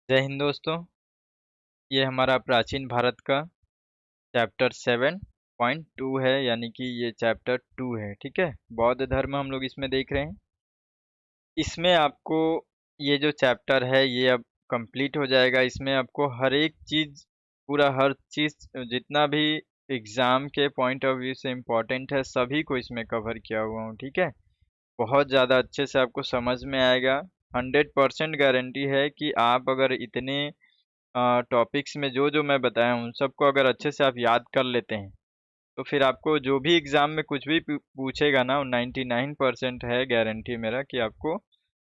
जय हिंद दोस्तों। ये हमारा प्राचीन भारत का चैप्टर 7.2 है, यानी कि ये चैप्टर 2 है। ठीक है, बौद्ध धर्म हम लोग इसमें देख रहे हैं। इसमें आपको ये जो चैप्टर है ये अब कंप्लीट हो जाएगा। इसमें आपको हर एक चीज़, पूरा हर चीज़ जितना भी एग्ज़ाम के पॉइंट ऑफ व्यू से इम्पोर्टेंट है सभी को इसमें कवर किया हुआ हूँ। ठीक है, बहुत ज़्यादा अच्छे से आपको समझ में आएगा। 100% गारंटी है कि आप अगर इतने टॉपिक्स में जो जो मैं बताया हूँ उन सबको अगर अच्छे से आप याद कर लेते हैं तो फिर आपको जो भी एग्ज़ाम में कुछ भी पूछेगा ना, वो 99% है गारंटी मेरा कि आपको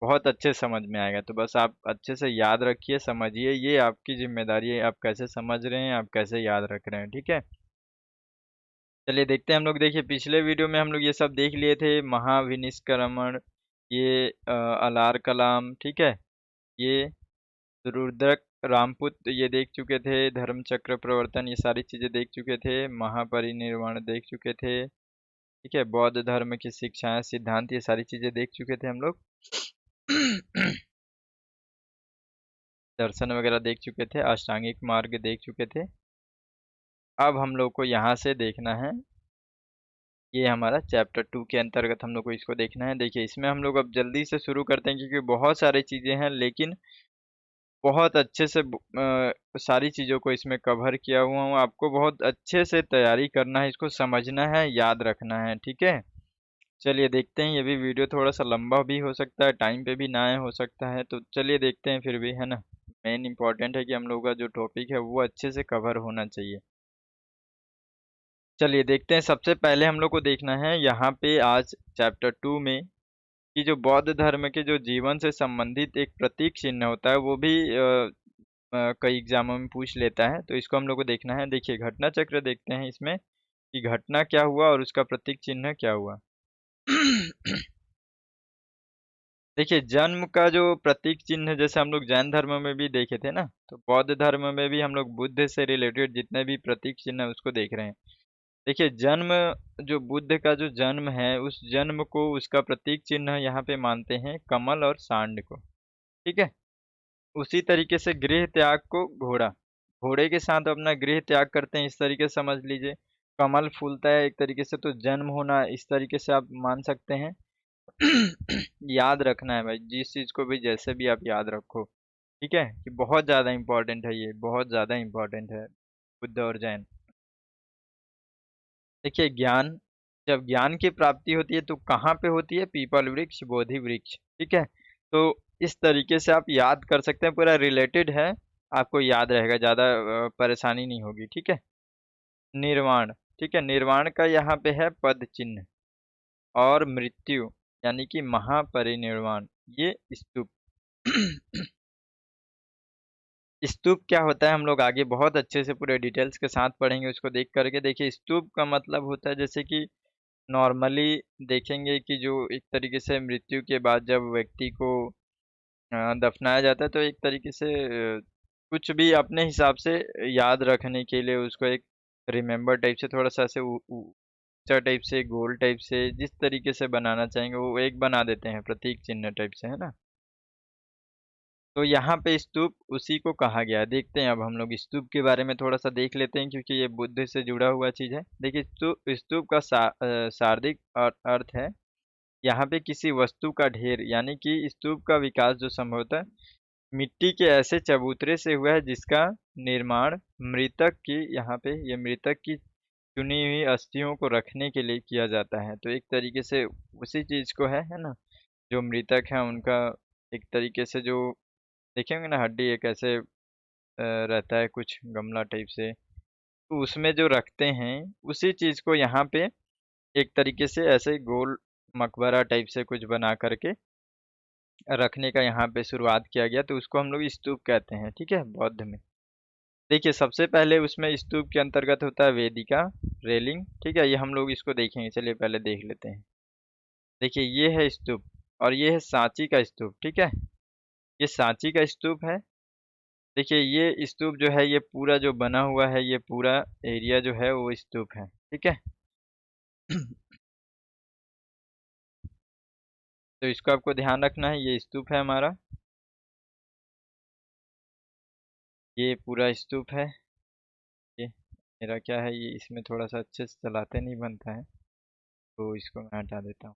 बहुत अच्छे समझ में आएगा। तो बस आप अच्छे से याद रखिए, समझिए, ये आपकी जिम्मेदारी है। आप कैसे समझ रहे हैं, आप कैसे याद रख रहे हैं। ठीक है, चलिए देखते हैं हम लोग। देखिए, पिछले वीडियो में हम लोग ये सब देख लिए थे, महाविनिष्क्रमण, ये अलार कलाम, ठीक है, ये रुद्रक रामपुत ये देख चुके थे, धर्म चक्र प्रवर्तन ये सारी चीजें देख चुके थे, महापरिनिर्वाण देख चुके थे। ठीक है, बौद्ध धर्म की शिक्षाएं, सिद्धांत ये सारी चीजें देख चुके थे हम लोग। दर्शन वगैरह देख चुके थे, अष्टांगिक मार्ग देख चुके थे। अब हम लोग को यहाँ से देखना है, ये हमारा चैप्टर 2 के अंतर्गत हम लोग को इसको देखना है। देखिए, इसमें हम लोग अब जल्दी से शुरू करते हैं क्योंकि बहुत सारी चीजें हैं, लेकिन बहुत अच्छे से सारी चीज़ों को इसमें कवर किया हुआ हूँ। आपको बहुत अच्छे से तैयारी करना है, इसको समझना है, याद रखना है। ठीक है, चलिए देखते हैं। ये भी वीडियो थोड़ा सा लंबा भी हो सकता है, टाइम पे भी ना आए हो सकता है, तो चलिए देखते हैं फिर भी, है ना। मेन इम्पॉर्टेंट है कि हम लोग का जो टॉपिक है वो अच्छे से कवर होना चाहिए। चलिए देखते हैं। सबसे पहले हम लोग को देखना है यहाँ पे आज चैप्टर 2 में कि जो बौद्ध धर्म के जो जीवन से संबंधित एक प्रतीक चिन्ह होता है वो भी कई एग्जामों में पूछ लेता है, तो इसको हम लोग को देखना है। देखिए, घटना चक्र देखते हैं इसमें कि घटना क्या हुआ और उसका प्रतीक चिन्ह क्या हुआ। देखिए, जन्म का जो प्रतीक चिन्ह जैसे हम लोग जैन धर्म में भी देखे थे ना, तो बौद्ध धर्म में भी हम लोग बुद्ध से रिलेटेड जितने भी प्रतीक चिन्ह है उसको देख रहे हैं। देखिए, जन्म, जो बुद्ध का जो जन्म है उस जन्म को, उसका प्रतीक चिन्ह यहाँ पे मानते हैं कमल और सांड को। ठीक है, उसी तरीके से गृह त्याग को घोड़ा, घोड़े के साथ अपना गृह त्याग करते हैं, इस तरीके से समझ लीजिए। कमल फूलता है एक तरीके से, तो जन्म होना, इस तरीके से आप मान सकते हैं। याद रखना है भाई, जिस चीज को भी जैसे भी आप याद रखो। ठीक है, कि बहुत ज्यादा इंपॉर्टेंट है, ये बहुत ज्यादा इंपॉर्टेंट है, बुद्ध और जैन। देखिए, ज्ञान, जब ज्ञान की प्राप्ति होती है तो कहाँ पे होती है? पीपल वृक्ष, बोधि वृक्ष। ठीक है, तो इस तरीके से आप याद कर सकते हैं, पूरा रिलेटेड है, आपको याद रहेगा, ज़्यादा परेशानी नहीं होगी। ठीक है, निर्वाण, ठीक है, निर्वाण का यहाँ पे है पद चिन्ह। और मृत्यु यानी कि महापरिनिर्वाण, ये स्तूप। स्तूप क्या होता है हम लोग आगे बहुत अच्छे से पूरे डिटेल्स के साथ पढ़ेंगे उसको देख करके। देखिए, स्तूप का मतलब होता है, जैसे कि नॉर्मली देखेंगे कि जो एक तरीके से मृत्यु के बाद जब व्यक्ति को दफनाया जाता है तो एक तरीके से कुछ भी अपने हिसाब से याद रखने के लिए उसको एक रिमेम्बर टाइप से, थोड़ा सा ऐसे ऊंचा टाइप से, गोल टाइप से, जिस तरीके से बनाना चाहेंगे वो एक बना देते हैं, प्रतीक चिन्ह टाइप से, है ना। तो यहाँ पे स्तूप उसी को कहा गया है। देखते हैं अब हम लोग स्तूप के बारे में थोड़ा सा देख लेते हैं क्योंकि ये बुद्ध से जुड़ा हुआ चीज है। देखिए, स्तूप का शाब्दिक अर्थ है यहाँ पे किसी वस्तु का ढेर, यानी कि स्तूप का विकास जो संभवतः मिट्टी के ऐसे चबूतरे से हुआ है जिसका निर्माण मृतक की, यहाँ पे ये मृतक की चुनी हुई अस्थियों को रखने के लिए किया जाता है। तो एक तरीके से उसी चीज को है ना, जो मृतक है उनका एक तरीके से जो देखेंगे ना, हड्डी एक ऐसे रहता है कुछ गमला टाइप से, तो उसमें जो रखते हैं उसी चीज को यहाँ पे एक तरीके से ऐसे गोल मकबरा टाइप से कुछ बना करके रखने का यहाँ पे शुरुआत किया गया, तो उसको हम लोग स्तूप कहते हैं। ठीक है, बौद्ध में। देखिए, सबसे पहले उसमें स्तूप के अंतर्गत होता है वेदिका, रेलिंग। ठीक है, ये हम लोग इसको देखेंगे, चलिए पहले देख लेते हैं। देखिए, ये है स्तूप और ये है सांची का स्तूप। ठीक है, ये सांची का स्तूप है। देखिए, ये स्तूप जो है ये पूरा जो बना हुआ है, ये पूरा एरिया जो है वो स्तूप है। ठीक है। तो इसको आपको ध्यान रखना है, ये स्तूप है हमारा। ये पूरा स्तूप है। ये मेरा क्या है, ये इसमें थोड़ा सा अच्छे से चलाते नहीं बनता है, तो इसको मैं हटा देता हूँ।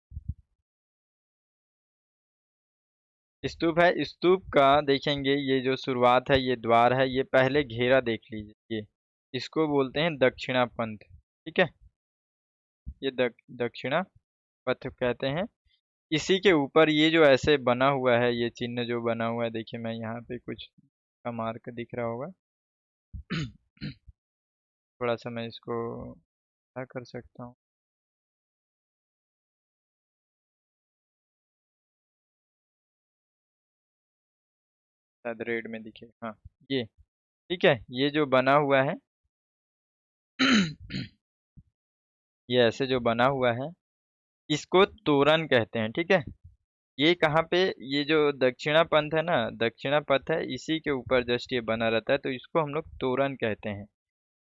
स्तूप है, स्तूप का देखेंगे ये जो शुरुआत है, ये द्वार है, ये पहले घेरा देख लीजिए, ये इसको बोलते हैं दक्षिणा पंथ। ठीक है, ये दक्षिणा पथ कहते हैं। इसी के ऊपर ये जो ऐसे बना हुआ है, ये चिन्ह जो बना हुआ है, देखिए मैं यहाँ पे कुछ का मार्क दिख रहा होगा। थोड़ा सा मैं इसको क्या कर सकता हूँ, शायद रेड में दिखे, हाँ ये। ठीक है, ये जो बना हुआ है ये ऐसे जो बना हुआ है, इसको तोरण कहते हैं। ठीक है, ये कहाँ पे, ये जो दक्षिणा पंथ है ना, दक्षिणा पथ है, इसी के ऊपर जस्ट ये बना रहता है, तो इसको हम लोग तोरण कहते हैं।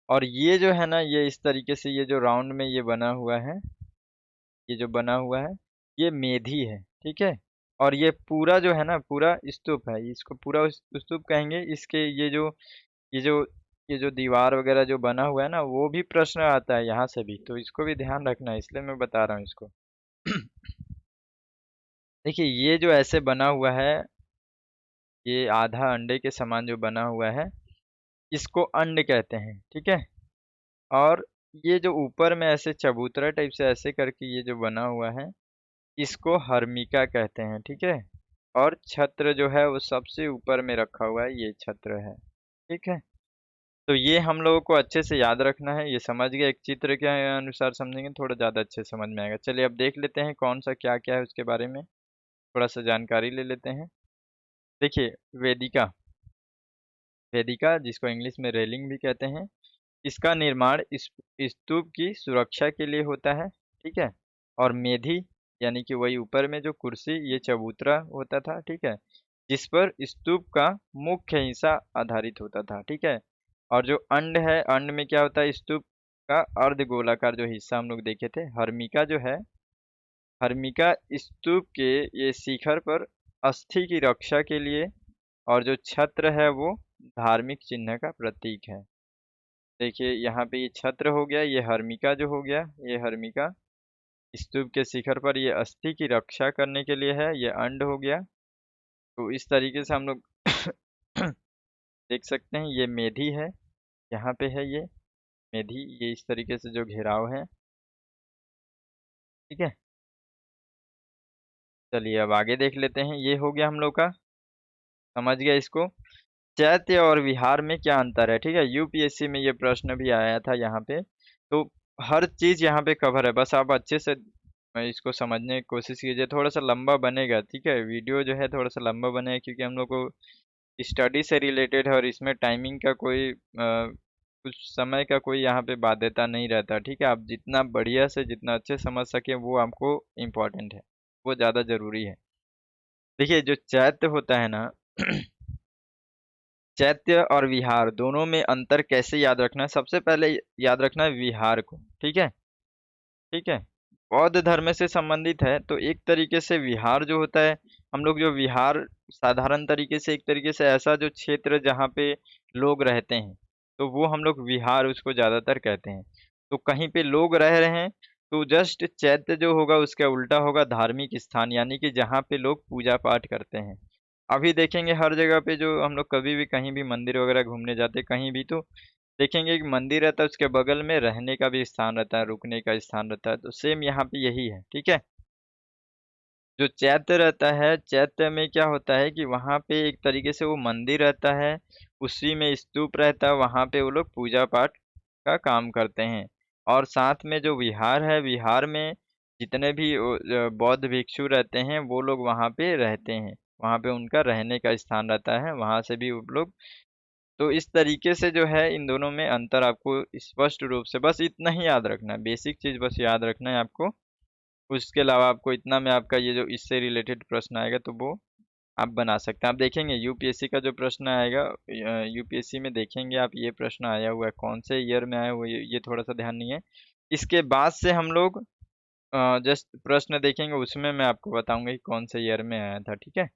और ये जो है ना, ये इस तरीके से ये जो राउंड में ये बना हुआ है, ये जो बना हुआ है, ये मेधी है। ठीक है, और ये पूरा जो है ना, पूरा स्तूप है, इसको पूरा स्तूप कहेंगे। इसके ये जो ये जो दीवार वगैरह जो बना हुआ है ना, वो भी प्रश्न आता है यहाँ से भी, तो इसको भी ध्यान रखना है, इसलिए मैं बता रहा हूँ इसको। देखिए ये जो ऐसे बना हुआ है, ये आधा अंडे के समान जो बना हुआ है, इसको अंड कहते हैं। ठीक है, और ये जो ऊपर में ऐसे चबूतरा टाइप से ऐसे करके ये जो बना हुआ है, इसको हर्मिका कहते हैं। ठीक है, और छत्र जो है वो सबसे ऊपर में रखा हुआ है, ये छत्र है। ठीक है, तो ये हम लोगों को अच्छे से याद रखना है, ये समझ गए, एक चित्र के अनुसार समझेंगे थोड़ा ज़्यादा अच्छे से समझ में आएगा। चलिए अब देख लेते हैं कौन सा क्या क्या है उसके बारे में, थोड़ा सा जानकारी ले लेते हैं। देखिए, वेदिका, वेदिका जिसको इंग्लिश में रेलिंग भी कहते हैं, इसका निर्माण इस स्तूप की सुरक्षा के लिए होता है। ठीक है, और मेधी यानी कि वही ऊपर में जो कुर्सी, ये चबूतरा होता था। ठीक है, जिस पर स्तूप का मुख्य हिस्सा आधारित होता था। ठीक है, और जो अंड है, अंड में क्या होता है, स्तूप का अर्ध गोलाकार जो हिस्सा हम लोग देखे थे, हर्मिका जो है, हर्मिका स्तूप के ये शिखर पर अस्थि की रक्षा के लिए, और जो छत्र है वो धार्मिक चिन्ह का प्रतीक है। देखिए यहाँ पे ये छत्र हो गया, ये हर्मिका जो हो गया, ये हर्मिका स्तूप के शिखर पर ये अस्थि की रक्षा करने के लिए है, ये अंड हो गया। तो इस तरीके से हम लोग देख सकते हैं, ये मेधी है, यहाँ पे है ये मेधी, ये इस तरीके से जो घेराव है। ठीक है, चलिए अब आगे देख लेते हैं, ये हो गया हम लोग का, समझ गया इसको। चैत्य और विहार में क्या अंतर है। ठीक है, यूपीएससी में ये प्रश्न भी आया था यहाँ पे, तो हर चीज यहाँ पे कवर है, बस आप अच्छे से इसको समझने की कोशिश कीजिए। थोड़ा सा लंबा बनेगा, ठीक है, वीडियो जो है थोड़ा सा लंबा बनेगा, क्योंकि हम लोग को स्टडी से रिलेटेड है, और इसमें टाइमिंग का कोई कुछ समय का कोई यहाँ पे बाध्यता नहीं रहता। ठीक है, आप जितना बढ़िया से जितना अच्छे समझ सके वो आपको इम्पोर्टेंट है, वो ज़्यादा ज़रूरी है। देखिए जो चैत्य होता है ना, चैत्य और विहार दोनों में अंतर कैसे याद रखना है, सबसे पहले याद रखना है विहार को। ठीक है, ठीक है, बौद्ध धर्म से संबंधित है, तो एक तरीके से विहार जो होता है, हम लोग जो विहार साधारण तरीके से, एक तरीके से ऐसा जो क्षेत्र जहाँ पे लोग रहते हैं, तो वो हम लोग विहार उसको ज्यादातर कहते हैं। तो कहीं पे लोग रह रहे हैं, तो जस्ट चैत्य जो होगा उसका उल्टा होगा धार्मिक स्थान, यानी कि जहाँ पे लोग पूजा पाठ करते हैं। अभी देखेंगे हर जगह पे, जो हम लोग कभी भी कहीं भी मंदिर वगैरह घूमने जाते हैं कहीं भी, तो देखेंगे एक मंदिर रहता है, उसके बगल में रहने का भी स्थान रहता है, रुकने का स्थान रहता है, तो सेम यहाँ पे यही है। ठीक है, जो चैत्य रहता है, चैत्य में क्या होता है कि वहाँ पे एक तरीके से वो मंदिर रहता है, उसी में स्तूप रहता है, वहाँ पे वो लोग पूजा पाठ का काम करते हैं। और साथ में जो विहार है, विहार में जितने भी बौद्ध भिक्षु रहते हैं, वो लोग वहाँ पे रहते हैं, वहाँ पे उनका रहने का स्थान रहता है, वहाँ से भी वो लोग। तो इस तरीके से जो है इन दोनों में अंतर आपको स्पष्ट रूप से बस इतना ही याद रखना है, बेसिक चीज बस याद रखना है आपको। उसके अलावा आपको इतना में आपका ये जो इससे रिलेटेड प्रश्न आएगा तो वो आप बना सकते हैं। आप देखेंगे यूपीएससी का जो प्रश्न आएगा, यूपीएससी में देखेंगे आप, ये प्रश्न आया हुआ है, कौन से ईयर में आया हुआ है ये थोड़ा सा ध्यान नहीं है। इसके बाद से हम लोग जस्ट प्रश्न देखेंगे, उसमें मैं आपको बताऊंगा कि कौन से ईयर में आया था। ठीक है,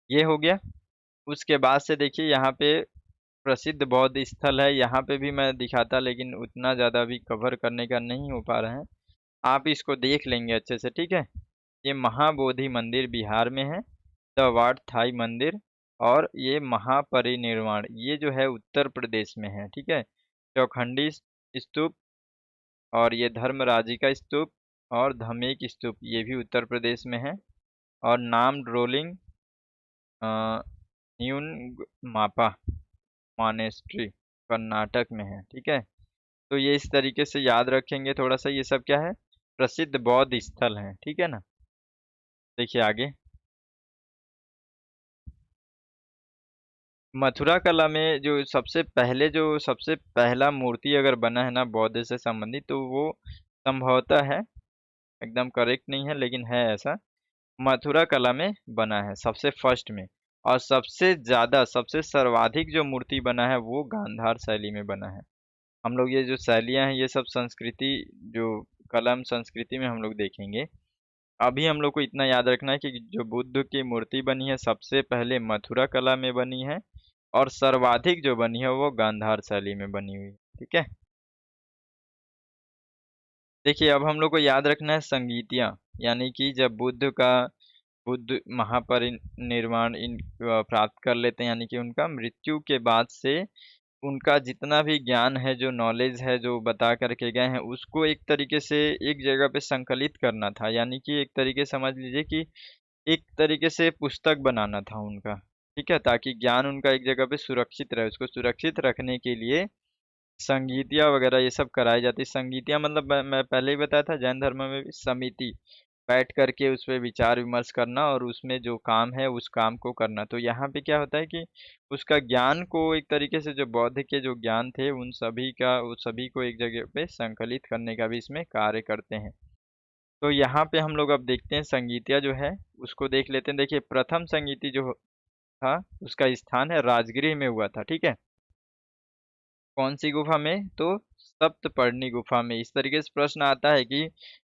ये हो गया। उसके बाद से देखिए यहाँ पे प्रसिद्ध बौद्ध स्थल है, यहाँ पे भी मैं दिखाता लेकिन उतना ज़्यादा अभी कवर करने का नहीं हो पा रहा है। आप इसको देख लेंगे अच्छे से, ठीक है। ये महाबोधि मंदिर बिहार में है, द वाट थाई मंदिर, और ये महापरिनिर्वाण ये जो है उत्तर प्रदेश में है, ठीक है। चौखंडी स्तूप, और ये धर्मराजी का स्तूप, और धमेक स्तूप ये भी उत्तर प्रदेश में है, और नाम ड्रोलिंग न्यून मापा मॉनेस्ट्री कर्नाटक में है, ठीक है। तो ये इस तरीके से याद रखेंगे थोड़ा सा, ये सब क्या है, प्रसिद्ध बौद्ध स्थल हैं, ठीक है ना। देखिए आगे, मथुरा कला में जो सबसे पहला मूर्ति अगर बना है ना बौद्ध से संबंधित, तो वो संभवतः है, एकदम करेक्ट नहीं है लेकिन है ऐसा, मथुरा कला में बना है सबसे फर्स्ट में। और सबसे ज्यादा सबसे सर्वाधिक जो मूर्ति बना है वो गांधार शैली में बना है। हम लोग ये जो शैलियाँ हैं ये सब संस्कृति, जो कला एवं संस्कृति में हम लोग देखेंगे। अभी हम लोग को इतना याद रखना है कि जो बुद्ध की मूर्ति बनी है सबसे पहले मथुरा कला में बनी है, और सर्वाधिक जो बनी है वो गांधार शैली में बनी हुई है, ठीक है। देखिए अब हम लोग को याद रखना है संगीतियाँ, यानी कि जब बुद्ध महापरिनिर्वाण प्राप्त कर लेते हैं, यानी कि उनका मृत्यु के बाद से उनका जितना भी ज्ञान है, जो नॉलेज है, जो बता करके गए हैं, उसको एक तरीके से एक जगह पे संकलित करना था, यानी कि एक तरीके समझ लीजिए कि एक तरीके से पुस्तक बनाना था उनका, ठीक है, ताकि ज्ञान उनका एक जगह पे सुरक्षित रहे। उसको सुरक्षित रखने के लिए संगीतियाँ वगैरह ये सब कराई जाती। संगीतियाँ मतलब मैं पहले ही बताया था, जैन धर्म में भी समिति बैठ करके उस पे विचार विमर्श करना और उसमें जो काम है उस काम को करना। तो यहाँ पे क्या होता है कि उसका ज्ञान को एक तरीके से, जो बौद्ध के जो ज्ञान थे उस सभी को एक जगह पे संकलित करने का भी इसमें कार्य करते हैं। तो यहाँ पे हम लोग अब देखते हैं संगीतिया जो है उसको देख लेते हैं। देखिए प्रथम संगीति जो था उसका स्थान है राजगृह में हुआ था, ठीक है। कौन सी गुफा में? तो सप्तपर्णी गुफा में। इस तरीके से प्रश्न आता है कि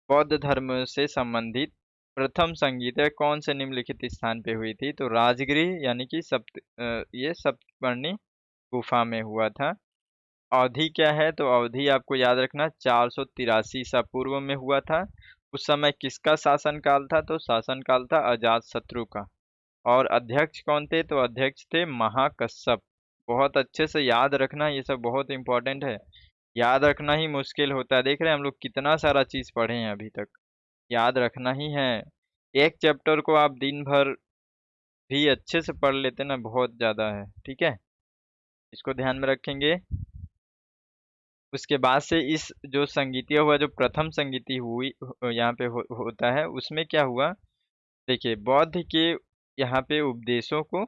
बौद्ध धर्म से संबंधित प्रथम संगीत कौन से निम्नलिखित स्थान पे हुई थी? तो राजगृह यानी कि ये सप्तपर्णी गुफा में हुआ था। अवधि क्या है? तो अवधि आपको याद रखना 483 ईसा पूर्व में हुआ था। उस समय किसका शासनकाल था? तो शासनकाल था अजातशत्रु का। और अध्यक्ष कौन थे? तो अध्यक्ष थे महाकश्यप। बहुत अच्छे से याद रखना, ये सब बहुत इंपॉर्टेंट है। याद रखना ही मुश्किल होता है। देख रहे हैं हम लोग कितना सारा चीज पढ़े हैं अभी तक, याद रखना ही है। एक चैप्टर को आप दिन भर भी अच्छे से पढ़ लेते ना, बहुत ज्यादा है, ठीक है। इसको ध्यान में रखेंगे। उसके बाद से इस जो संगीतीय हुआ, जो प्रथम संगीति हुई यहाँ पे होता है, उसमें क्या हुआ? देखिए बौद्ध के यहाँ पे उपदेशों को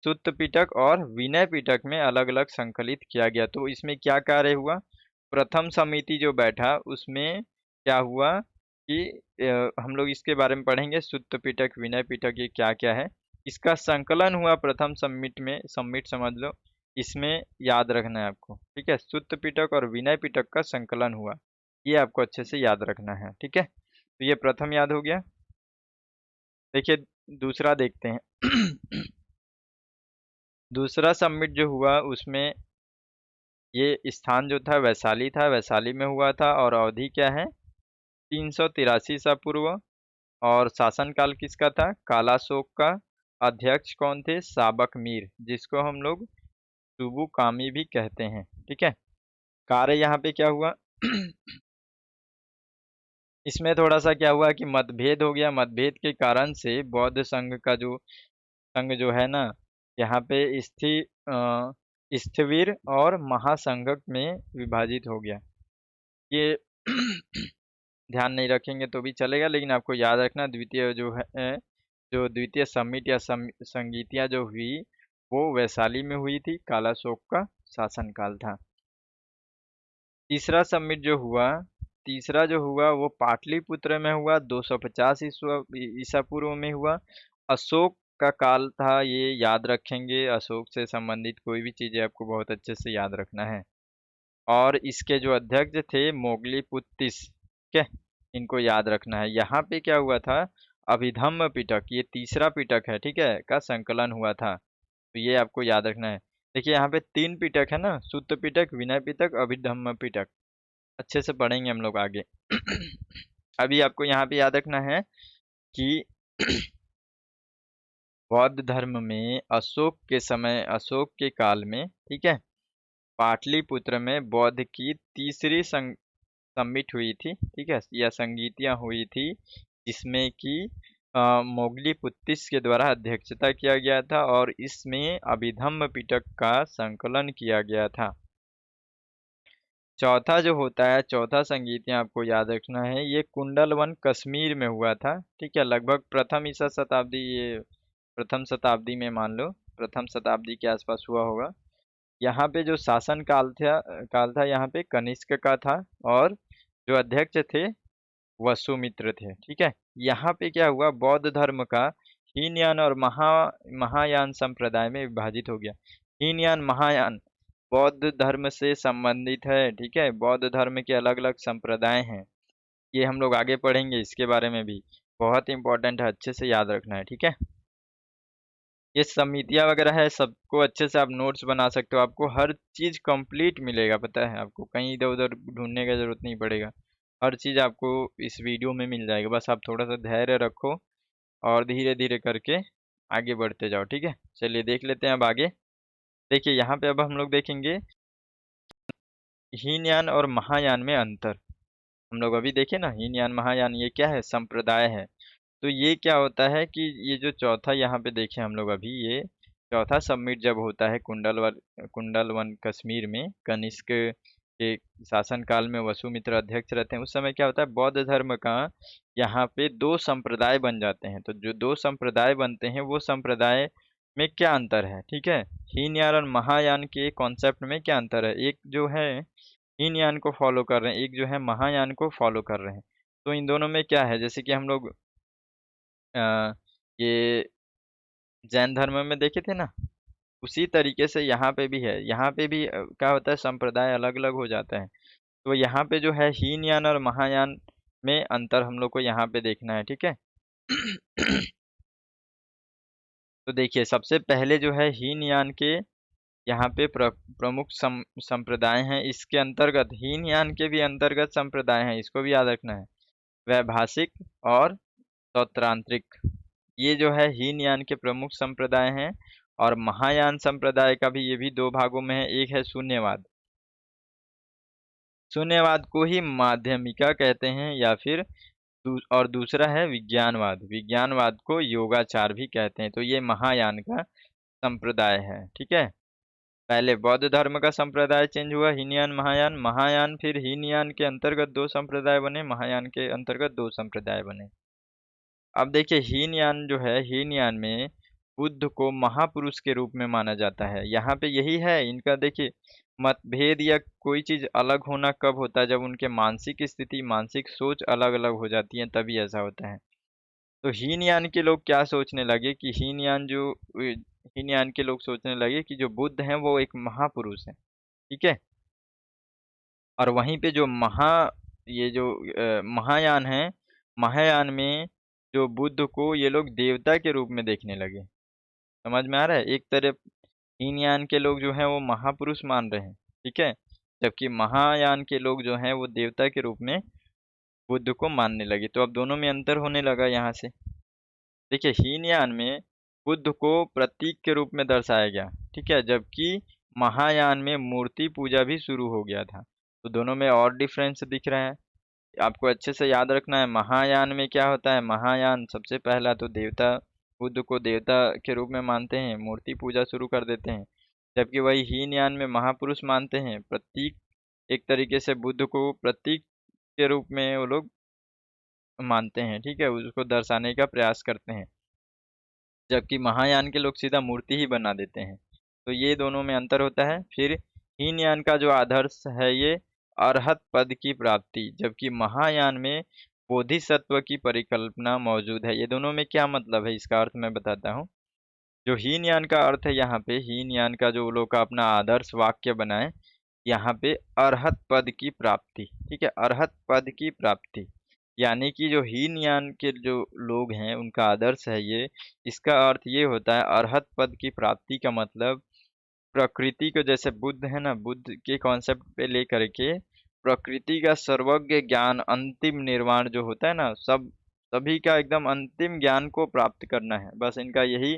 सुत्त पिटक और विनय पिटक में अलग अलग संकलित किया गया। तो इसमें क्या कार्य हुआ? प्रथम समिति जो बैठा उसमें क्या हुआ कि हम लोग इसके बारे में पढ़ेंगे, सुत्त पिटक विनय पिटक ये क्या क्या है। इसका संकलन हुआ प्रथम समिट में, समिट समझ लो, इसमें याद रखना है आपको, ठीक है। सुत्त पिटक और विनय पिटक का संकलन हुआ, ये आपको अच्छे से याद रखना है, ठीक है। तो ये प्रथम याद हो गया। देखिए दूसरा देखते हैं। दूसरा समिट जो हुआ उसमें ये स्थान जो था वैशाली था, वैशाली में हुआ था। और अवधि क्या है? 383 ईसा पूर्व। और शासनकाल किसका था? कालाशोक का। अध्यक्ष कौन थे? साबक मीर, जिसको हम लोग सुबु कामी भी कहते हैं, ठीक है। कार्य यहाँ पे क्या हुआ? इसमें थोड़ा सा क्या हुआ कि मतभेद हो गया। मतभेद के कारण से बौद्ध संघ जो है ना, यहाँ पे स्थविर और महासंघक में विभाजित हो गया। ये ध्यान नहीं रखेंगे तो भी चलेगा, लेकिन आपको याद रखना द्वितीय जो है, जो द्वितीय समिट या संगीतियाँ जो हुई वो वैशाली में हुई थी, कालाशोक का शासनकाल था। तीसरा समिट जो हुआ, तीसरा जो हुआ वो पाटलिपुत्र में हुआ, 250 ईसा पूर्व में हुआ। अशोक का काल था, ये याद रखेंगे। अशोक से संबंधित कोई भी चीजें आपको बहुत अच्छे से याद रखना है। और इसके जो अध्यक्ष थे मोगलीपुत्तिस, ठीक है, इनको याद रखना है। यहाँ पे क्या हुआ था? अभिधम्म पिटक, ये तीसरा पिटक है, ठीक है, का संकलन हुआ था। तो ये आपको याद रखना है। देखिए यहाँ पे 3 पिटक है ना, सुत्त पिटक, विनय पिटक, अभिधम्म पिटक। अच्छे से पढ़ेंगे हम लोग आगे। अभी आपको यहाँ पे याद रखना है कि बौद्ध धर्म में अशोक के समय, अशोक के काल में, ठीक है, पाटलिपुत्र में बौद्ध की तीसरी समिट हुई थी, ठीक है, या संगीतियाँ हुई थी, जिसमें कि मोगली पुत्तिस के द्वारा अध्यक्षता किया गया था और इसमें अभिधम्म पिटक का संकलन किया गया था। चौथा जो होता है, चौथा संगीतियाँ आपको याद रखना है, ये कुंडलवन कश्मीर में हुआ था, ठीक है, लगभग प्रथम ईसा शताब्दी, ये प्रथम शताब्दी में मान लो, प्रथम शताब्दी के आसपास हुआ होगा। यहाँ पे जो शासन काल था यहाँ पे कनिष्क का था, और जो अध्यक्ष थे वसुमित्र थे, ठीक है। यहाँ पे क्या हुआ, बौद्ध धर्म का हीनयान और महायान संप्रदाय में विभाजित हो गया। हीनयान महायान बौद्ध धर्म से संबंधित है, ठीक है, बौद्ध धर्म के अलग अलग संप्रदाय हैं, ये हम लोग आगे पढ़ेंगे, इसके बारे में भी बहुत इंपॉर्टेंट है, अच्छे से याद रखना है, ठीक है। ये समितियाँ वगैरह है, सबको अच्छे से आप नोट्स बना सकते हो, आपको हर चीज़ कंप्लीट मिलेगा, पता है, आपको कहीं इधर उधर ढूंढने का जरूरत नहीं पड़ेगा, हर चीज़ आपको इस वीडियो में मिल जाएगा, बस आप थोड़ा सा धैर्य रखो और धीरे धीरे करके आगे बढ़ते जाओ, ठीक है। चलिए देख लेते हैं अब आगे। देखिए यहाँ पे अब हम लोग देखेंगे हीनयान और महायान में अंतर। हम लोग अभी देखे ना, हीनयान महायान ये क्या है, संप्रदाय है। तो ये क्या होता है कि ये जो चौथा यहाँ पे देखे हम लोग अभी, ये चौथा समिट जब होता है कुंडलवन कश्मीर में, कनिष्क के शासन काल में वसुमित्र अध्यक्ष रहते हैं, उस समय क्या होता है, बौद्ध धर्म का यहाँ पे दो संप्रदाय बन जाते हैं। तो जो दो संप्रदाय बनते हैं वो संप्रदाय में क्या अंतर है, ठीक है, हीनयान और महायान के कॉन्सेप्ट में क्या अंतर है, एक जो है हीनयान को फॉलो कर रहे हैं, एक जो है महायान को फॉलो कर रहे हैं। तो इन दोनों में क्या है, जैसे कि हम लोग अ, ये जैन धर्म में देखे थे ना, उसी तरीके से यहाँ पे भी है, यहाँ पे भी क्या होता है, संप्रदाय अलग अलग हो जाता है। तो यहाँ पे जो है हीनयान और महायान में अंतर हम लोग को यहाँ पे देखना है, ठीक है। तो देखिए सबसे पहले जो है हीनयान के यहाँ पे प्रमुख संप्रदाय हैं, इसके अंतर्गत हीनयान के भी अंतर्गत संप्रदाय हैं, इसको भी याद रखना है, वैभाषिक और सौत्रांत्रिक, ये जो है हीनयान के प्रमुख संप्रदाय हैं। और महायान संप्रदाय का भी, ये भी दो भागों में है, एक है शून्यवाद, शून्यवाद को ही माध्यमिका कहते हैं, या फिर और दूसरा है विज्ञानवाद, विज्ञानवाद को योगाचार भी कहते हैं। तो ये महायान का संप्रदाय है, ठीक है। पहले बौद्ध धर्म का संप्रदाय चेंज हुआ, हीनयान महायान, महायान फिर हीनयान के अंतर्गत दो संप्रदाय बने, महायान के अंतर्गत दो संप्रदाय बने। अब देखिए हीनयान जो है, हीनयान में बुद्ध को महापुरुष के रूप में माना जाता है। यहाँ पे यही है इनका, देखिए मतभेद या कोई चीज़ अलग होना कब होता है, जब उनके मानसिक स्थिति, मानसिक सोच अलग अलग हो जाती है, तभी ऐसा होता है। तो हीनयान के लोग क्या सोचने लगे कि हीनयान के लोग सोचने लगे कि जो बुद्ध हैं वो एक महापुरुष है, ठीक है। और वहीं पे जो ये जो महायान है, महायान में जो बुद्ध को ये लोग देवता के रूप में देखने लगे। समझ में आ रहा है, एक तरफ हीनयान के लोग जो हैं वो महापुरुष मान रहे हैं, ठीक है, जबकि महायान के लोग जो हैं वो देवता के रूप में बुद्ध को मानने लगे। तो अब दोनों में अंतर होने लगा यहाँ से। देखिए हीनयान में बुद्ध को प्रतीक के रूप में दर्शाया गया, ठीक है, जबकि महायान में मूर्ति पूजा भी शुरू हो गया था। तो दोनों में और डिफरेंस दिख रहा है, आपको अच्छे से याद रखना है। महायान में क्या होता है, महायान सबसे पहला तो देवता, बुद्ध को देवता के रूप में मानते हैं, मूर्ति पूजा शुरू कर देते हैं, जबकि वही हीनयान में महापुरुष मानते हैं, प्रतीक, एक तरीके से बुद्ध को प्रतीक के रूप में वो लोग मानते हैं, ठीक है, उसको दर्शाने का प्रयास करते हैं, जबकि महायान के लोग सीधा मूर्ति ही बना देते हैं। तो ये दोनों में अंतर होता है। फिर हीनयान का जो आदर्श है ये अरहत पद की प्राप्ति, जबकि महायान में बोधिसत्व की परिकल्पना मौजूद है। ये दोनों में क्या मतलब है, इसका अर्थ मैं बताता हूँ। जो हीनयान का अर्थ है, यहाँ पे हीनयान का जो लोग का अपना आदर्श वाक्य बनाए, यहाँ पे अरहत पद की प्राप्ति, ठीक है, अरहत पद की प्राप्ति, यानी कि जो हीनयान के जो लोग हैं उनका आदर्श है ये। इसका अर्थ ये होता है अरहत पद की प्राप्ति का मतलब प्रकृति को, जैसे बुद्ध है ना, बुद्ध के कॉन्सेप्ट पे लेकर के प्रकृति का सर्वज्ञ ज्ञान, अंतिम निर्वाण जो होता है ना, सब सभी का एकदम अंतिम ज्ञान को प्राप्त करना है, बस इनका यही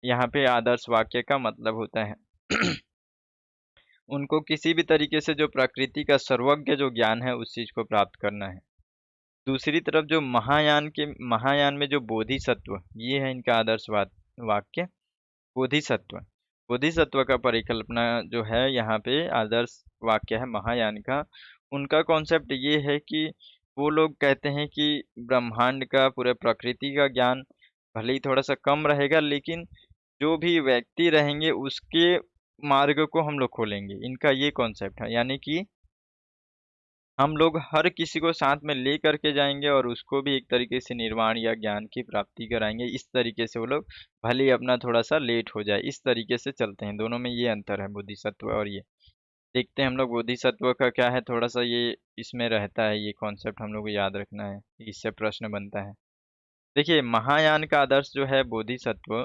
यहाँ पे आदर्श वाक्य का मतलब होता है। उनको किसी भी तरीके से जो प्रकृति का सर्वज्ञ जो ज्ञान है उस चीज को प्राप्त करना है। दूसरी तरफ जो महायान में जो बोधिसत्व, ये है इनका वाक्य। बोधिसत्व, बोधिसत्व का परिकल्पना जो है यहाँ पे आदर्श वाक्य है महायान का। उनका कॉन्सेप्ट ये है कि वो लोग कहते हैं कि ब्रह्मांड का, पूरे प्रकृति का ज्ञान भले ही थोड़ा सा कम रहेगा, लेकिन जो भी व्यक्ति रहेंगे उसके मार्ग को हम लोग खोलेंगे, इनका ये कॉन्सेप्ट है। यानी कि हम लोग हर किसी को साथ में ले करके जाएंगे और उसको भी एक तरीके से निर्वाण या ज्ञान की प्राप्ति कराएंगे। इस तरीके से वो लोग भले ही अपना थोड़ा सा लेट हो जाए, इस तरीके से चलते हैं। दोनों में ये अंतर है, बोधिसत्व और ये। देखते हैं हम लोग बोधिसत्व का क्या है, थोड़ा सा ये इसमें रहता है, ये कॉन्सेप्ट हम लोग को याद रखना है, इससे प्रश्न बनता है। देखिए महायान का आदर्श जो है बोधिसत्व,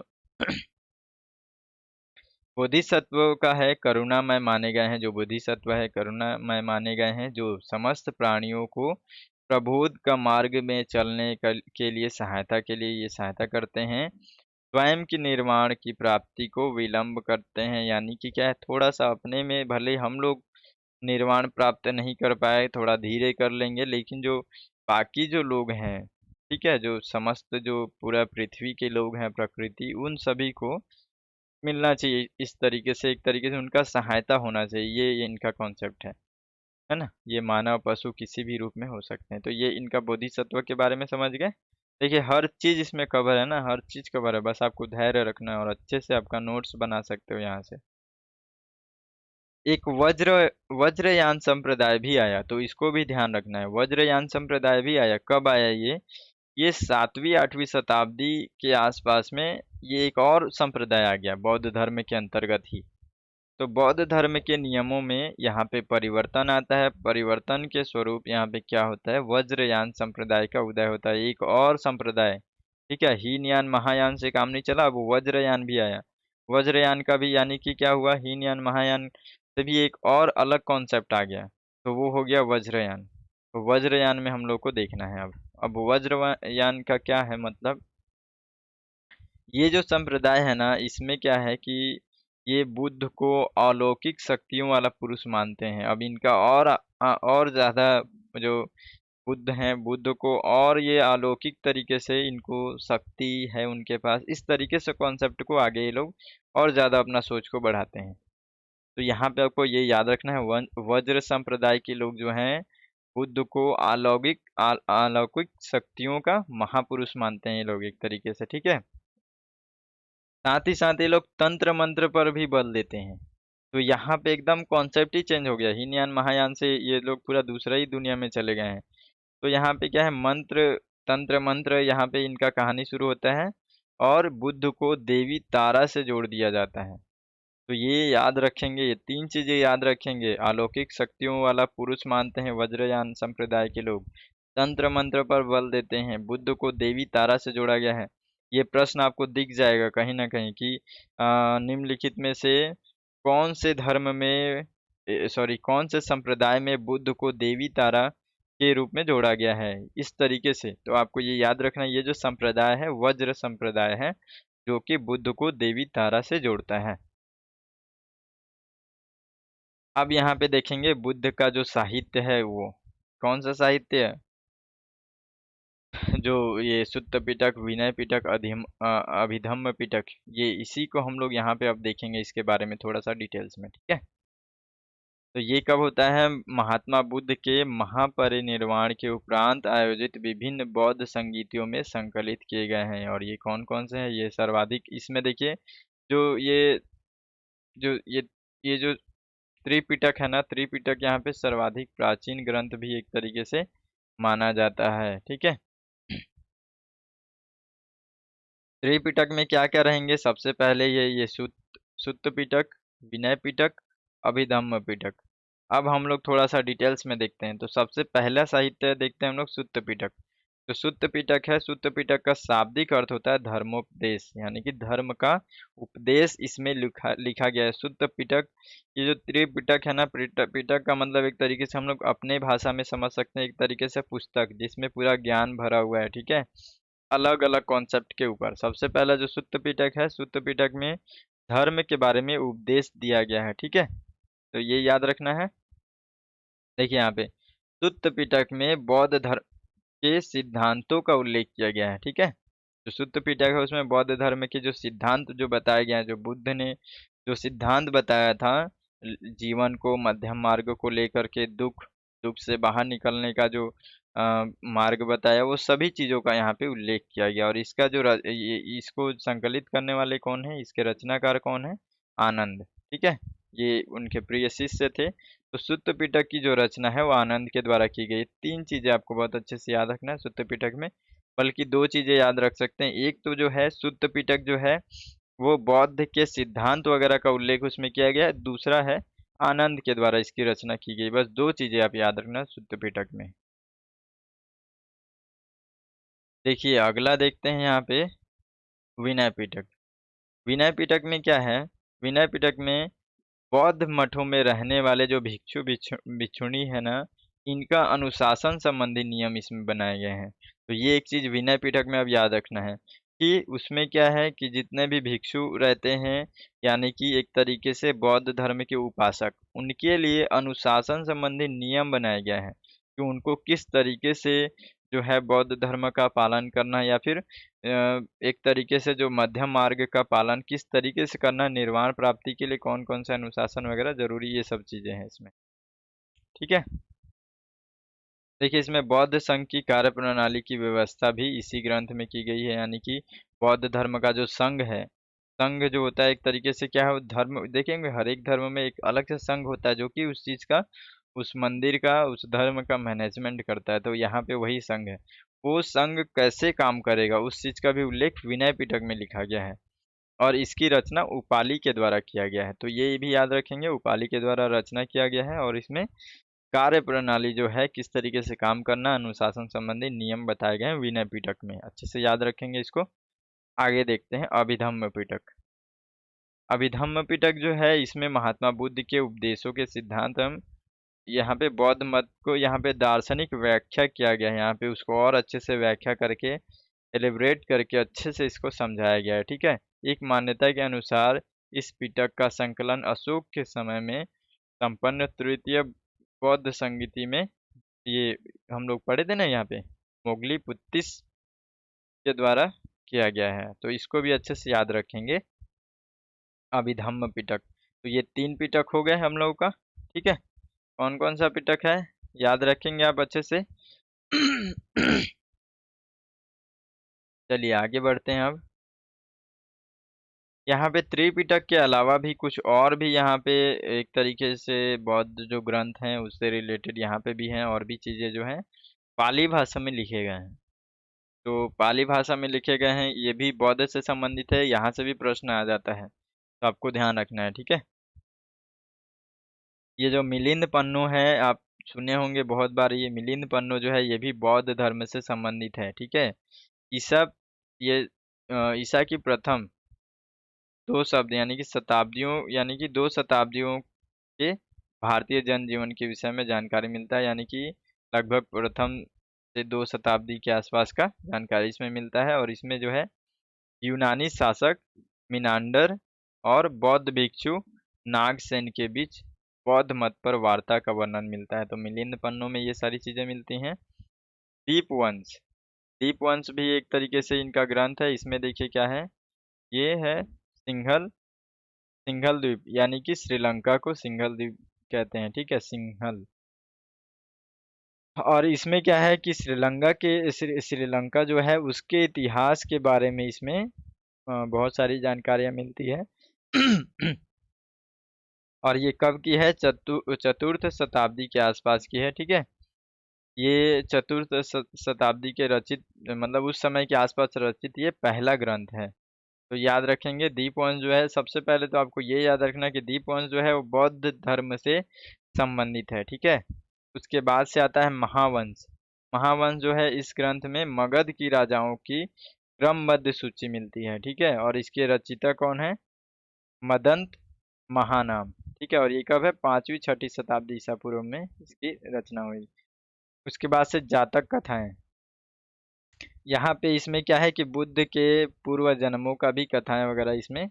बोधिसत्व का है करुणामय माने गए हैं। जो बोधिसत्व है करुणामय माने गए हैं, जो समस्त प्राणियों को प्रबोध का मार्ग में चलने के लिए सहायता के लिए ये सहायता करते हैं। स्वयं की निर्वाण की प्राप्ति को विलंब करते हैं, यानी कि क्या है, थोड़ा सा अपने में भले हम लोग निर्वाण प्राप्त नहीं कर पाए, थोड़ा धीरे कर लेंगे, लेकिन जो बाकी जो लोग हैं, ठीक है, जो समस्त जो पूरा पृथ्वी के लोग हैं, प्रकृति, उन सभी को मिलना चाहिए इस तरीके से, एक तरीके से उनका सहायता होना चाहिए। ये इनका कॉन्सेप्ट है ना। ये मानव पशु किसी भी रूप में हो सकते हैं। तो ये इनका बोधिसत्व के बारे में समझ गए। देखिए हर चीज इसमें कवर है ना, हर चीज कवर है, बस आपको धैर्य रखना है और अच्छे से आपका नोट्स बना सकते हो यहाँ से। एक वज्रयान संप्रदाय भी आया, तो इसको भी ध्यान रखना है। वज्रयान संप्रदाय भी आया, कब आया ये 7वीं 8वीं शताब्दी के आसपास में। ये एक और संप्रदाय आ गया बौद्ध धर्म के अंतर्गत ही। तो बौद्ध धर्म के नियमों में यहाँ पे परिवर्तन आता है। परिवर्तन के स्वरूप यहाँ पे क्या होता है, वज्रयान संप्रदाय का उदय होता है। एक और संप्रदाय, ठीक है, हीनयान महायान से काम नहीं चला, अब वज्रयान भी आया। वज्रयान का भी यानी कि क्या हुआ, हीनयान महायान से भी एक और अलग कॉन्सेप्ट आ गया, तो वो हो गया वज्रयान। तो वज्रयान में हम लोग को देखना है अब वज्रयान का क्या है मतलब। ये जो संप्रदाय है ना, इसमें क्या है कि ये बुद्ध को अलौकिक शक्तियों वाला पुरुष मानते हैं। अब इनका और ज्यादा जो बुद्ध हैं, बुद्ध को और ये अलौकिक तरीके से इनको शक्ति है उनके पास, इस तरीके से कॉन्सेप्ट को आगे ये लोग और ज्यादा अपना सोच को बढ़ाते हैं। तो यहाँ पे आपको ये याद रखना है, वज्र संप्रदाय के लोग जो हैं बुद्ध को अलौकिक शक्तियों का महापुरुष मानते हैं ये लोग एक तरीके से, ठीक है। साथ ही साथ ये लोग तंत्र मंत्र पर भी बल देते हैं। तो यहाँ पे एकदम कॉन्सेप्ट ही चेंज हो गया, हीनयान महायान से ये लोग पूरा दूसरा ही दुनिया में चले गए हैं। तो यहाँ पे क्या है, मंत्र, तंत्र मंत्र, यहाँ पे इनका कहानी शुरू होता है और बुद्ध को देवी तारा से जोड़ दिया जाता है। तो ये याद रखेंगे, ये 3 चीजें याद रखेंगे। अलौकिक शक्तियों वाला पुरुष मानते हैं वज्रयान संप्रदाय के लोग, तंत्र मंत्र पर बल देते हैं, बुद्ध को देवी तारा से जोड़ा गया है। ये प्रश्न आपको दिख जाएगा कहीं ना कहीं कि निम्नलिखित में से कौन से धर्म में, सॉरी, कौन से संप्रदाय में बुद्ध को देवी तारा के रूप में जोड़ा गया है, इस तरीके से। तो आपको ये याद रखना, ये जो संप्रदाय है वज्र संप्रदाय है, जो कि बुद्ध को देवी तारा से जोड़ता है। अब यहाँ पे देखेंगे बुद्ध का जो साहित्य है वो कौन सा साहित्य है। जो ये सुत्त पिटक, विनय पिटक, अभिधम्म पिटक, ये इसी को हम लोग यहाँ पे अब देखेंगे, इसके बारे में थोड़ा सा डिटेल्स में, ठीक है। तो ये कब होता है, महात्मा बुद्ध के महापरिनिर्वाण के उपरांत आयोजित विभिन्न बौद्ध संगीतियों में संकलित किए गए हैं। और ये कौन कौन से हैं, ये सर्वाधिक, इसमें देखिए जो जो ये जो त्रिपिटक है ना, त्रिपिटक यहाँ पे सर्वाधिक प्राचीन ग्रंथ भी एक तरीके से माना जाता है, ठीक है। त्रिपिटक में क्या क्या रहेंगे, सबसे पहले ये सुत्त पिटक, विनय पिटक, अभिधम्म पिटक। अब हम लोग थोड़ा सा डिटेल्स में देखते हैं। तो सबसे पहला साहित्य देखते हैं हम लोग सुत्त पिटक। तो सुत्त पिटक है, सुत्त पिटक का शाब्दिक अर्थ होता है धर्मोपदेश, यानी कि धर्म का उपदेश इसमें लिखा लिखा गया है। सुत्त पिटक, ये जो त्रिपिटक है ना, पिटक का मतलब एक तरीके से हम लोग अपने भाषा में समझ सकते हैं, एक तरीके से पुस्तक जिसमें पूरा ज्ञान भरा हुआ है, ठीक है, अलग अलग कॉन्सेप्ट के ऊपर। सबसे पहला जो सुत्त पिटक है, सुत्त पिटक में धर्म के बारे में उपदेश दिया गया है, ठीक है, तो ये याद रखना है। देखिए यहाँ पे सुत्त पिटक में बौद्ध धर्म के सिद्धांतों का उल्लेख किया गया है, ठीक है। जो सुत्त पिटक है उसमें बौद्ध धर्म के जो सिद्धांत जो बताए गए हैं, जो बुद्ध ने जो सिद्धांत बताया था, जीवन को मध्यम मार्ग को लेकर के दुख दुख से बाहर निकलने का जो मार्ग बताया, वो सभी चीजों का यहाँ पे उल्लेख किया गया। और इसका जो इसको संकलित करने वाले कौन है, इसके रचनाकार कौन है, आनंद, ठीक है, ये उनके प्रिय शिष्य थे। तो सुत्त पिटक की जो रचना है वो आनंद के द्वारा की गई। तीन चीजें आपको बहुत अच्छे से याद रखना है सुत्त पिटक में, बल्कि दो चीजें याद रख सकते हैं। एक तो जो है सुत्त पिटक जो है वो बौद्ध के सिद्धांत वगैरह का उल्लेख उसमें किया गया है, दूसरा है आनंद के द्वारा इसकी रचना की गई। बस दो चीजें आप याद रखना सुत्त पिटक में। देखिए अगला देखते हैं यहाँ पे विनय पिटक। विनय पिटक में क्या है, विनय पिटक में बौद्ध मठों में रहने वाले जो भिक्षुणी है ना, इनका अनुशासन संबंधी नियम इसमें बनाए गए हैं। तो ये एक चीज विनय पिटक में अब याद रखना है कि उसमें क्या है कि जितने भी भिक्षु रहते हैं, यानी कि एक तरीके से बौद्ध धर्म के उपासक, उनके लिए अनुशासन संबंधी नियम बनाया गया है कि उनको किस तरीके से जो है बौद्ध धर्म का पालन करना, या फिर एक तरीके से जो मध्यम मार्ग का पालन किस तरीके से करना, निर्वाण प्राप्ति के लिए कौन कौन सा अनुशासन वगैरह जरूरी, ये सब चीजें हैं इसमें, ठीक है। देखिए इसमें बौद्ध संघ की कार्य प्रणाली की व्यवस्था भी इसी ग्रंथ में की गई है, यानी कि बौद्ध धर्म का जो संघ है, संघ जो होता है एक तरीके से क्या है, वो धर्म देखेंगे हर एक धर्म में एक अलग से संघ होता है जो कि उस चीज का, उस मंदिर का, उस धर्म का मैनेजमेंट करता है। तो यहाँ पे वही संघ है, वो संघ कैसे काम करेगा उस चीज का भी उल्लेख विनय पिटक में लिखा गया है। और इसकी रचना उपाली के द्वारा किया गया है, तो ये भी याद रखेंगे, उपाली के द्वारा रचना किया गया है। और इसमें कार्य प्रणाली जो है किस तरीके से काम करना, अनुशासन संबंधी नियम बताए गए हैं विनय पिटक में, अच्छे से याद रखेंगे इसको। आगे देखते हैं अभिधम्म पिटक। अभिधम्म पिटक जो है इसमें महात्मा बुद्ध के उपदेशों के सिद्धांत, हम यहाँ पे बौद्ध मत को यहाँ पे दार्शनिक व्याख्या किया गया है, यहाँ पे उसको और अच्छे से व्याख्या करके एलिब्रेट करके अच्छे से इसको समझाया गया है, ठीक है। एक मान्यता के अनुसार इस पिटक का संकलन अशोक के समय में संपन्न तृतीय बौद्ध संगीति में, ये हम लोग पढ़े थे ना यहाँ पे, मोगली पुत्तिस के द्वारा किया गया है। तो इसको भी अच्छे से याद रखेंगे, अभिधम्म पिटक। तो ये तीन पिटक हो गए हम लोगों का, ठीक है। कौन कौन सा पिटक है याद रखेंगे आप अच्छे से। चलिए आगे बढ़ते हैं अब। यहाँ पे त्रिपिटक के अलावा भी कुछ और भी यहाँ पे एक तरीके से बौद्ध जो ग्रंथ हैं उससे रिलेटेड यहाँ पे भी हैं, और भी चीजें जो हैं पाली भाषा में लिखे गए हैं। तो पाली भाषा में लिखे गए हैं, ये भी बौद्ध से संबंधित है, यहाँ से भी प्रश्न आ जाता है, तो आपको ध्यान रखना है, ठीक है। ये जो मिलिंद पन्नु है, आप सुने होंगे बहुत बार, ये मिलिंद पन्नु जो है ये भी बौद्ध धर्म से संबंधित है, ठीक है। ईसा, ये ईसा की प्रथम दो शब्द यानी कि शताब्दियों, यानी कि दो शताब्दियों के भारतीय जनजीवन के विषय में जानकारी मिलता है, यानी कि लगभग प्रथम से दो शताब्दी के आसपास का जानकारी इसमें मिलता है। और इसमें जो है यूनानी शासक मिनांडर और बौद्ध भिक्षु नागसेन के बीच बौद्ध मत पर वार्ता का वर्णन मिलता है। तो मिलिंद पन्नों में ये सारी चीजें मिलती हैं। दीपवंश, दीपवंश भी एक तरीके से इनका ग्रंथ है। इसमें देखिए क्या है, ये है सिंघल, सिंघल द्वीप, यानी कि श्रीलंका को सिंघल द्वीप कहते हैं, ठीक है, सिंघल। और इसमें क्या है कि श्रीलंका के श्रीलंका जो है उसके इतिहास के बारे में इसमें बहुत सारी जानकारियां मिलती है। और ये कब की है, चतुर्थ शताब्दी के आसपास की है, ठीक है। ये चतुर्थ शताब्दी के रचित, मतलब उस समय के आसपास रचित ये पहला ग्रंथ है। तो याद रखेंगे दीपवंश जो है, सबसे पहले तो आपको ये याद रखना कि दीपवंश जो है वो बौद्ध धर्म से संबंधित है, ठीक है। उसके बाद से आता है महावंश। महावंश जो है इस ग्रंथ में मगध की राजाओं की क्रमबद्ध सूची मिलती है, ठीक है। और इसके रचयिता कौन है? मदंत महानाम, ठीक है। और ये कब है? 5वीं 6ठी शताब्दी ईसा पूर्व में इसकी रचना हुई। उसके बाद से जातक कथाएं। यहाँ पे इसमें क्या है कि बुद्ध के पूर्व जन्मों का भी कथाएं वगैरह इसमें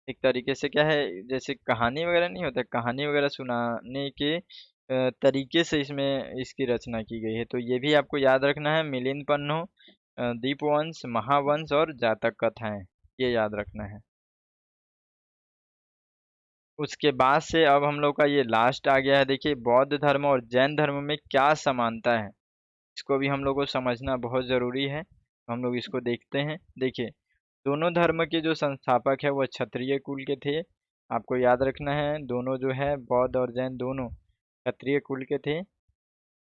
एक तरीके से क्या है, जैसे कहानी वगैरह नहीं होता, कहानी वगैरह सुनाने के तरीके से इसमें इसकी रचना की गई है। तो ये भी आपको याद रखना है, मिलिंद पन्नो, दीपवंश, महावंश और जातक कथाएं, ये याद रखना है। उसके बाद से अब हम लोग का ये लास्ट आ गया है। देखिए बौद्ध धर्म और जैन धर्म में क्या समानता है, इसको भी हम लोग को समझना बहुत ज़रूरी है। हम लोग इसको देखते हैं। देखिए दोनों धर्म के जो संस्थापक है वो क्षत्रिय कुल के थे, आपको याद रखना है। दोनों जो है बौद्ध और जैन दोनों क्षत्रिय कुल के थे।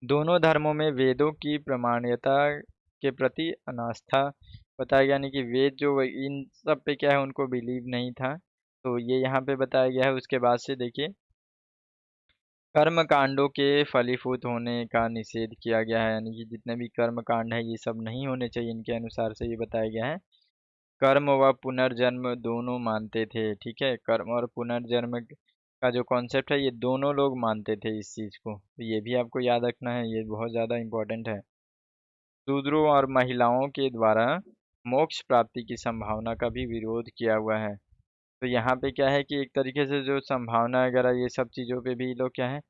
दोनों धर्मों में वेदों की प्रामाण्यता के प्रति अनास्था बताया गया, यानी कि वेद जो इन सब पे क्या है उनको बिलीव नहीं था, तो ये यहाँ पे बताया गया है। उसके बाद से देखिए कर्म कांडों के फलीभूत होने का निषेध किया गया है, यानी कि जितने भी कर्म कांड है ये सब नहीं होने चाहिए, इनके अनुसार से ये बताया गया है। कर्म व पुनर्जन्म दोनों मानते थे, ठीक है। कर्म और पुनर्जन्म का जो कॉन्सेप्ट है ये दोनों लोग मानते थे इस चीज़ को, तो ये भी आपको याद रखना है, ये बहुत ज़्यादा इम्पोर्टेंट है। शूद्रों और महिलाओं के द्वारा मोक्ष प्राप्ति की संभावना का भी विरोध किया हुआ है। तो यहाँ पे क्या है कि एक तरीके से जो संभावना वगैरह ये सब चीज़ों पे भी लोग क्या है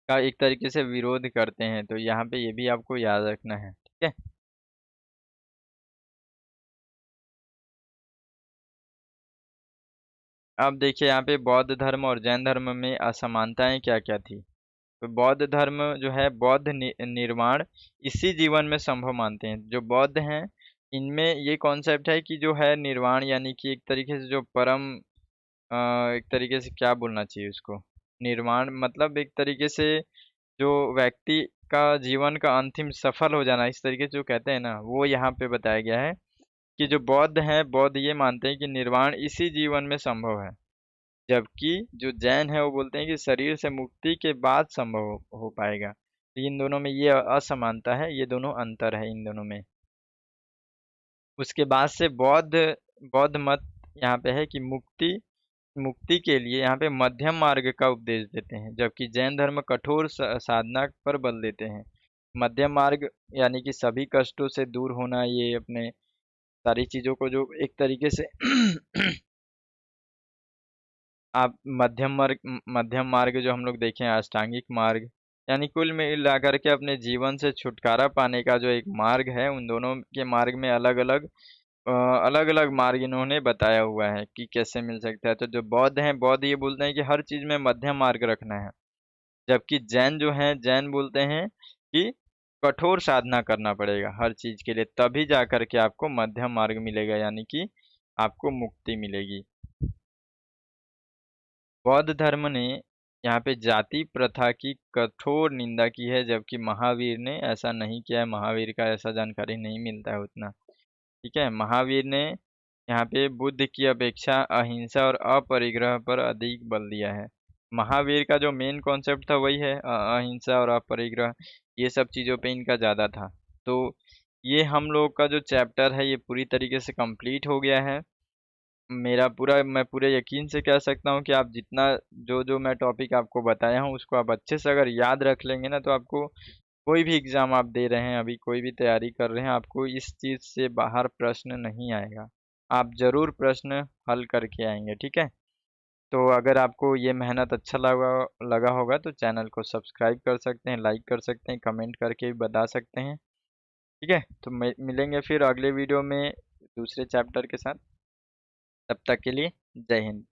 का एक तरीके से विरोध करते हैं, तो यहाँ पे ये भी आपको याद रखना है, ठीक है। अब देखिए यहाँ पे बौद्ध धर्म और जैन धर्म में असमानताएं क्या क्या थी। तो बौद्ध धर्म जो है बौद्ध निर्वाण इसी जीवन में संभव मानते हैं। जो बौद्ध हैं इनमें ये कॉन्सेप्ट है कि जो है निर्वाण, यानी कि एक तरीके से जो परम एक तरीके से क्या बोलना चाहिए उसको, निर्वाण मतलब एक तरीके से जो व्यक्ति का जीवन का अंतिम सफल हो जाना, इस तरीके से जो कहते हैं ना, वो यहाँ पे बताया गया है कि जो बौद्ध हैं बौद्ध ये मानते हैं कि निर्वाण इसी जीवन में संभव है, जबकि जो जैन है वो बोलते हैं कि शरीर से मुक्ति के बाद संभव हो पाएगा। तो इन दोनों में ये असमानता है, ये दोनों अंतर है इन दोनों में। उसके बाद से बौद्ध बौद्ध मत यहाँ पे है कि मुक्ति मुक्ति के लिए यहाँ पे मध्यम मार्ग का उपदेश देते हैं, जबकि जैन धर्म कठोर साधना पर बल देते हैं। मध्यम मार्ग यानी कि सभी कष्टों से दूर होना, ये अपने सारी चीज़ों को जो एक तरीके से आप मध्यम मार्ग जो हम लोग देखें अष्टांगिक मार्ग, यानी कुल मिला करके अपने जीवन से छुटकारा पाने का जो एक मार्ग है, उन दोनों के मार्ग में अलग अलग मार्ग इन्होंने बताया हुआ है कि कैसे मिल सकता है। तो जो बौद्ध हैं बौद्ध ये बोलते हैं कि हर चीज में मध्यम मार्ग रखना है, जबकि जैन जो हैं जैन बोलते हैं कि कठोर साधना करना पड़ेगा हर चीज के लिए, तभी जा करके आपको मध्यम मार्ग मिलेगा, यानी कि आपको मुक्ति मिलेगी। बौद्ध धर्म ने यहाँ पे जाति प्रथा की कठोर निंदा की है, जबकि महावीर ने ऐसा नहीं किया है। महावीर का ऐसा जानकारी नहीं मिलता है उतना, ठीक है। महावीर ने यहाँ पे बुद्ध की अपेक्षा अहिंसा और अपरिग्रह पर अधिक बल दिया है। महावीर का जो मेन कॉन्सेप्ट था वही है अहिंसा और अपरिग्रह, ये सब चीज़ों पे इनका ज़्यादा था। तो ये हम लोग का जो चैप्टर है ये पूरी तरीके से कंप्लीट हो गया है। मैं पूरे यकीन से कह सकता हूँ कि आप जितना जो जो मैं टॉपिक आपको बताया हूँ उसको आप अच्छे से अगर याद रख लेंगे ना, तो आपको कोई भी एग्ज़ाम आप दे रहे हैं, अभी कोई भी तैयारी कर रहे हैं, आपको इस चीज़ से बाहर प्रश्न नहीं आएगा। आप ज़रूर प्रश्न हल करके आएंगे, ठीक है। तो अगर आपको ये मेहनत अच्छा लगा लगा होगा तो चैनल को सब्सक्राइब कर सकते हैं, लाइक कर सकते हैं, कमेंट करके भी बता सकते हैं, ठीक है। तो मिलेंगे फिर अगले वीडियो में दूसरे चैप्टर के साथ। तब तक के लिए जय हिंद।